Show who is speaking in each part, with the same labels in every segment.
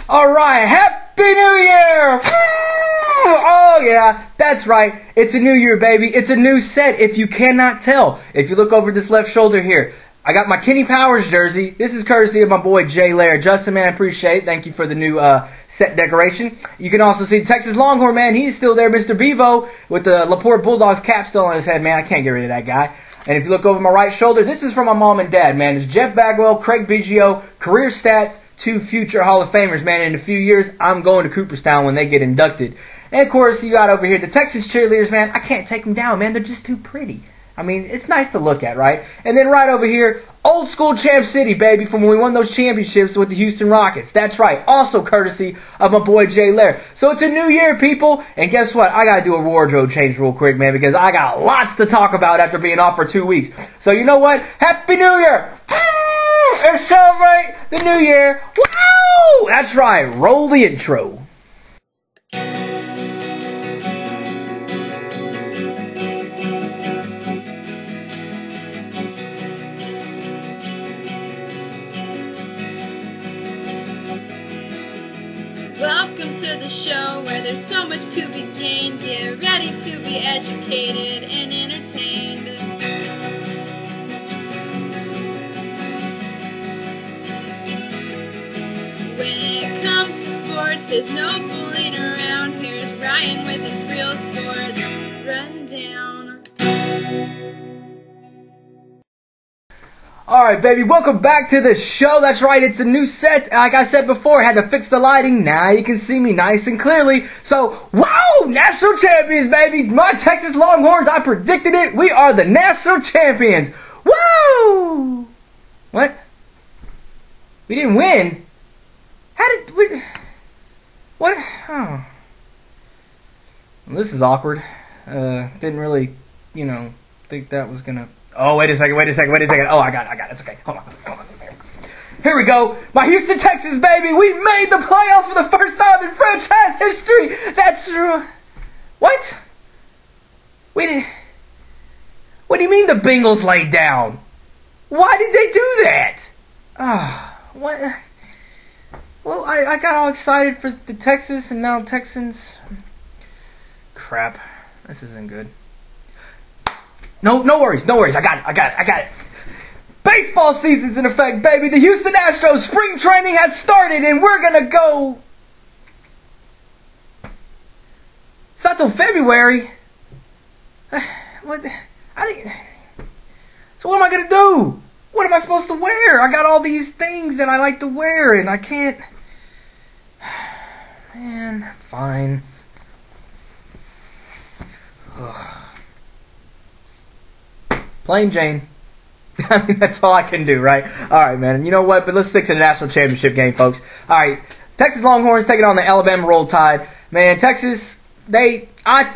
Speaker 1: All right, Happy New Year! Oh yeah, that's right. It's a new year, baby. It's a new set, if you cannot tell. If you look over this left shoulder here, I got my Kenny Powers jersey. This is courtesy of my boy Jay Laird. Justin, man, I appreciate it. Thank you for the new set decoration. You can also see the Texas Longhorn, man. He's still there, Mr. Bevo, with the LaPorte Bulldogs cap still on his head, man. I can't get rid of that guy. And if you look over my right shoulder, this is from my mom and dad, man. It's Jeff Bagwell, Craig Biggio, career stats, 2 future Hall of Famers, man. In a few years, I'm going to Cooperstown when they get inducted. And, of course, you got over here the Texas cheerleaders, man. I can't take them down, man. They're just too pretty. I mean, it's nice to look at, right? And then right over here, old school Champ City, baby, from when we won those championships with the Houston Rockets. That's right. Also courtesy of my boy Jay Laird. So it's a new year, people. And guess what? I got to do a wardrobe change real quick, man, because I got lots to talk about after being off for 2 weeks. So you know what? Happy New Year! And celebrate the new year. Woo! That's right. Roll the intro.
Speaker 2: Welcome to the show where there's so much to be gained. Get ready to be educated and entertained. When it comes to sports, there's no fooling around. Here's Ryan with his real sports rundown.
Speaker 1: Alright, baby, welcome back to the show. That's right, it's a new set. Like I said before, I had to fix the lighting. Now you can see me nice and clearly. So, wow, national champions, baby. My Texas Longhorns, I predicted it. We are the national champions. Woo! What? We didn't win? How did we... What? Oh. Well, this is awkward. Didn't really, think that was gonna... Oh, wait a second. Oh, I got it. It's okay. Hold on. Here we go. My Houston Texans, baby. We made the playoffs for the first time in franchise history. That's true. What? What do you mean the Bengals laid down? Why did they do that? What? Well, I got all excited for the Texans, and now Texans... Crap. This isn't good. No worries. I got it. Baseball season's in effect, baby. The Houston Astros spring training has started, and we're gonna go... It's not till February. What? So what am I gonna do? What am I supposed to wear? I got all these things that I like to wear, and I can't... Man, fine. Ugh. Plain Jane. I mean, that's all I can do, right? Alright, man. You know what? But let's stick to the national championship game, folks. Alright. Texas Longhorns taking on the Alabama Roll Tide. Man, Texas, I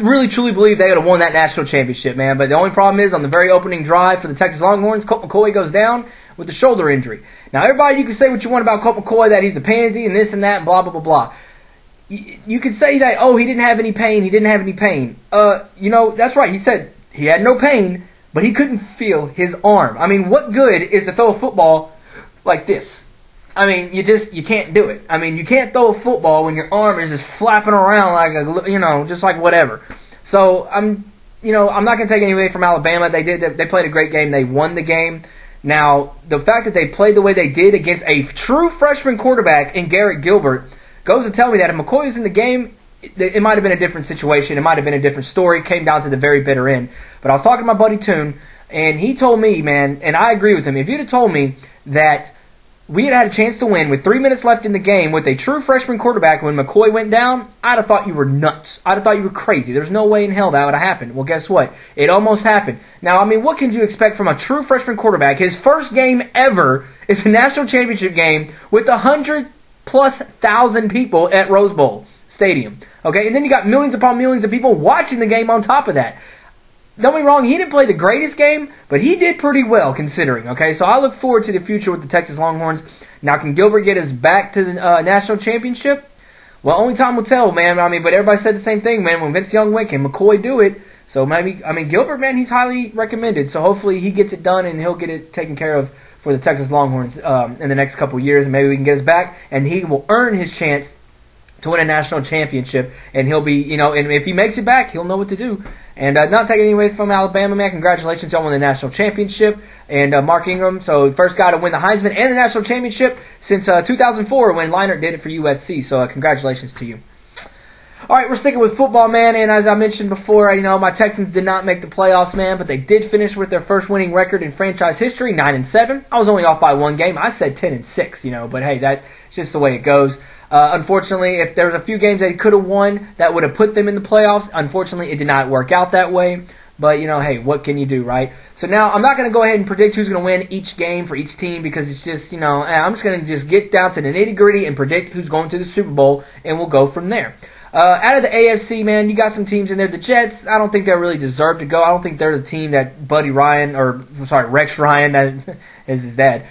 Speaker 1: really truly believe they would have won that national championship, man. But the only problem is, on the very opening drive for the Texas Longhorns, Colt McCoy goes down with a shoulder injury. Now, everybody, you can say what you want about Colt McCoy, that he's a pansy and this and that, and blah, blah, blah, blah. You can say that, oh, he didn't have any pain. That's right. He said he had no pain, but he couldn't feel his arm. I mean, what good is to throw a football like this? I mean, you can't do it. I mean, you can't throw a football when your arm is just flapping around like just like whatever. So I'm not going to take anything away from Alabama. They played a great game. They won the game. Now, the fact that they played the way they did against a true freshman quarterback in Garrett Gilbert goes to tell me that if McCoy was in the game, it might have been a different situation. It might have been a different story. It came down to the very bitter end. But I was talking to my buddy Toon, and he told me, man, and I agree with him, if you'd have told me that we had a chance to win with 3 minutes left in the game with a true freshman quarterback when McCoy went down, I'd have thought you were nuts. I'd have thought you were crazy. There's no way in hell that would have happened. Well, guess what? It almost happened. Now, I mean, what can you expect from a true freshman quarterback? His first game ever is a national championship game with 100,000+ people at Rose Bowl Stadium. Okay, and then you got millions upon millions of people watching the game on top of that. Don't get me wrong, he didn't play the greatest game, but he did pretty well considering, okay? So I look forward to the future with the Texas Longhorns. Now, can Gilbert get us back to the national championship? Well, only time will tell, man. I mean, but everybody said the same thing, man. When Vince Young went, can McCoy do it? So maybe, I mean, Gilbert, man, he's highly recommended. So hopefully he gets it done and he'll get it taken care of for the Texas Longhorns in the next couple years, and maybe we can get us back, and he will earn his chance to win a national championship, and he'll be, you know, and if he makes it back, he'll know what to do. And not taking any away from Alabama, man, congratulations on winning the national championship. And Mark Ingram, so first guy to win the Heisman and the national championship since 2004 when Leinart did it for USC. So congratulations to you. All right, we're sticking with football, man, and as I mentioned before, you know, my Texans did not make the playoffs, man, but they did finish with their first winning record in franchise history, 9-7. I was only off by one game. I said 10-6, you know, but hey, that's just the way it goes. Unfortunately, if there was a few games they could have won that would have put them in the playoffs, unfortunately, it did not work out that way. But, you know, hey, what can you do, right? So now I'm not going to go ahead and predict who's going to win each game for each team because it's just, you know, I'm just going to just get down to the nitty-gritty and predict who's going to the Super Bowl, and we'll go from there. Out of the AFC, man, you got some teams in there. The Jets, I don't think they really deserve to go. I don't think they're the team that Rex Ryan, that is his dad,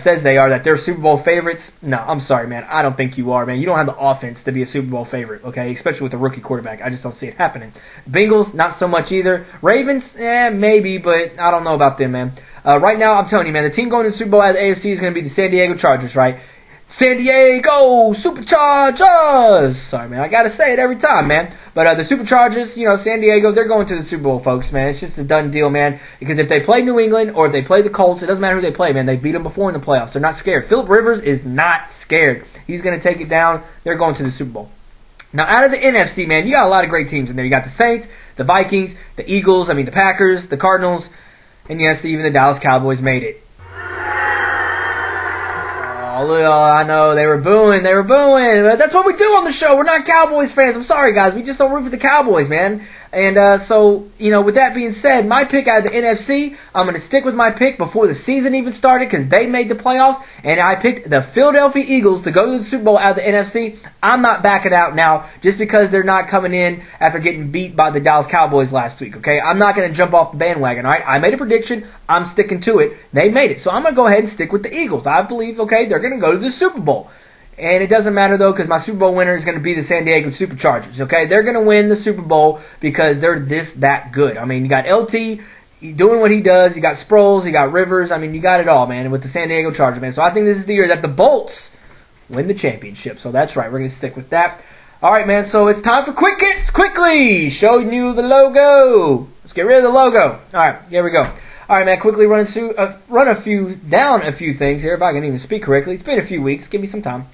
Speaker 1: says they are, that they're Super Bowl favorites. No, I'm sorry, man. I don't think you are, man. You don't have the offense to be a Super Bowl favorite, okay, especially with a rookie quarterback. I just don't see it happening. Bengals, not so much either. Ravens, maybe, but I don't know about them, man. Right now, I'm telling you, man, the team going to the Super Bowl out of the AFC is going to be the San Diego Chargers, right? San Diego Superchargers! Sorry, man, I gotta say it every time, man. But the Superchargers, you know, San Diego, they're going to the Super Bowl, folks, man. It's just a done deal, man. Because if they play New England or if they play the Colts, it doesn't matter who they play, man. They beat them before in the playoffs. They're not scared. Phillip Rivers is not scared. He's gonna take it down. They're going to the Super Bowl. Now, out of the NFC, man, you got a lot of great teams in there. You got the Saints, the Vikings, the Eagles, the Packers, the Cardinals, and yes, even the Dallas Cowboys made it. Oh, I know, they were booing, but that's what we do on the show. We're not Cowboys fans. I'm sorry, guys. We just don't root for the Cowboys, man. And so, you know, with that being said, my pick out of the NFC, I'm going to stick with my pick before the season even started because they made the playoffs, and I picked the Philadelphia Eagles to go to the Super Bowl out of the NFC. I'm not backing out now just because they're not coming in after getting beat by the Dallas Cowboys last week, okay? I'm not going to jump off the bandwagon, all right? I made a prediction. I'm sticking to it. They made it. So I'm going to go ahead and stick with the Eagles. I believe, okay, they're going to go to the Super Bowl. And it doesn't matter, though, because my Super Bowl winner is going to be the San Diego Superchargers, okay? They're going to win the Super Bowl because they're that good. I mean, you got LT doing what he does. You got Sproles. You got Rivers. I mean, you got it all, man, with the San Diego Chargers, man. So I think this is the year that the Bolts win the championship. So that's right. We're going to stick with that. All right, man, so it's time for Quick Hits. Quickly, showing you the logo. Let's get rid of the logo. All right, here we go. All right, man, quickly run a few things here, if I can even speak correctly. It's been a few weeks. Give me some time.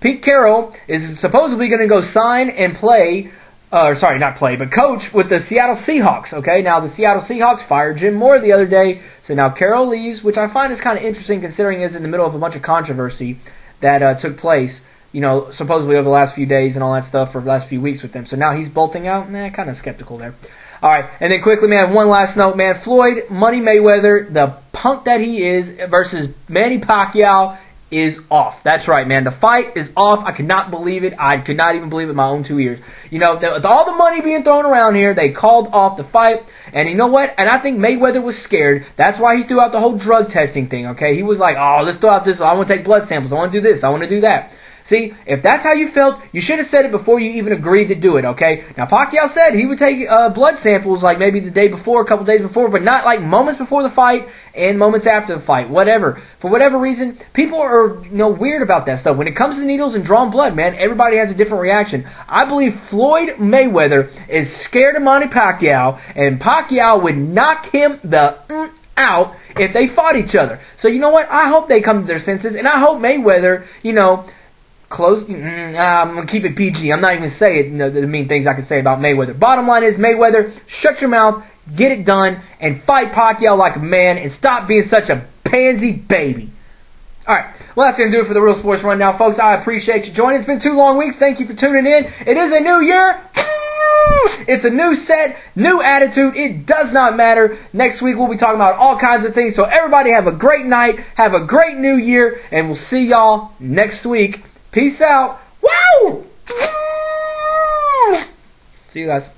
Speaker 1: Pete Carroll is supposedly going to go sign and play, but coach with the Seattle Seahawks, okay? Now, the Seattle Seahawks fired Jim Moore the other day, so now Carroll leaves, which I find is kind of interesting considering it's in the middle of a bunch of controversy that took place, you know, supposedly over the last few days and all that stuff for the last few weeks with them. So now he's bolting out? Kind of skeptical there. All right, and then quickly, man, one last note, man. Floyd Money Mayweather, the punk that he is, versus Manny Pacquiao is off. That's right, man. The fight is off. I could not believe it. I could not even believe it with my own 2 ears. You know, with all the money being thrown around here, they called off the fight. And you know what? And I think Mayweather was scared. That's why he threw out the whole drug testing thing, okay? He was like, oh, let's throw out this. I want to take blood samples. I want to do this. I want to do that. See, if that's how you felt, you should have said it before you even agreed to do it, okay? Now, Pacquiao said he would take blood samples like maybe the day before, a couple days before, but not like moments before the fight and moments after the fight, whatever. For whatever reason, people are, you know, weird about that stuff. When it comes to needles and drawn blood, man, everybody has a different reaction. I believe Floyd Mayweather is scared of Manny Pacquiao, and Pacquiao would knock him the out if they fought each other. So, you know what? I hope they come to their senses, and I hope Mayweather, you know, I'm going to keep it PG. I'm not even going to say it, you know, the mean things I can say about Mayweather. Bottom line is, Mayweather, shut your mouth, get it done, and fight Pacquiao like a man, and stop being such a pansy baby. Alright, well, that's going to do it for the Real Sports Rundown, folks. I appreciate you joining. It's been 2 long weeks. Thank you for tuning in. It is a new year. It's a new set, new attitude. It does not matter. Next week, we'll be talking about all kinds of things. So, everybody have a great night. Have a great new year, and we'll see y'all next week. Peace out. Woo! See you guys.